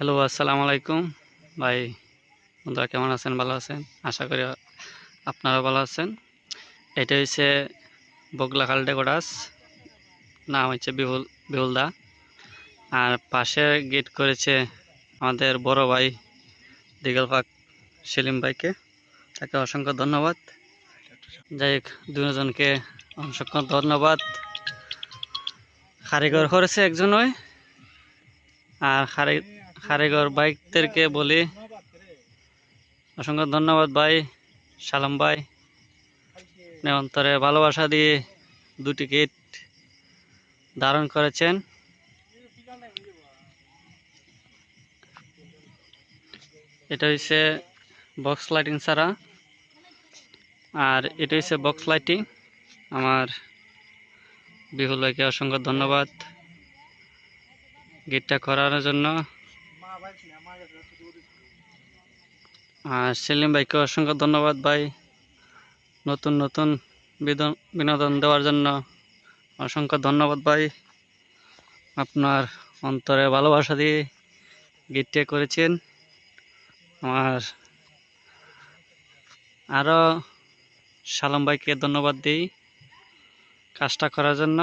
Hello, আসসালামু আলাইকুম ভাই। বন্ধুরা কেমন আছেন? ভালো আছেন? আশা করি আপনারা ভালো আছেন। এটা হচ্ছে বগলা খালটে কোটাস, নাম হচ্ছে বিহুল দা। আর পাশে গেট করেছে আমাদের বড় ভাই দিগল পাক সেলিম ভাইকে, তাকে অসংখ্য ধন্যবাদ। যাই হোক, দুজনকে অসংখ্য ধন্যবাদ। কারিগর করেছে একজন ওই, আর কারিগর বাইকদেরকে বলি অসংখ্য ধন্যবাদ ভাই সালাম ভাই। অন্তরে ভালোবাসা দিয়ে দুটি গেট ধারণ করেছেন। এটা হচ্ছে বক্স লাইটিং ছাড়া, আর এটা হচ্ছে বক্স লাইটিং। আমার বিহুল ভাইকে অসংখ্য ধন্যবাদ গেটটা করার জন্য, আর সেলিম ভাইকে অসংখ্য ধন্যবাদ ভাই নতুন নতুন বিনোদন দেওয়ার জন্য। অসংখ্য ধন্যবাদ ভাই, আপনার অন্তরে ভালোবাসা দিয়ে গেটটা করেছেন। আমার আরও সালাম ভাইকে ধন্যবাদ দিই কাজটা করার জন্য।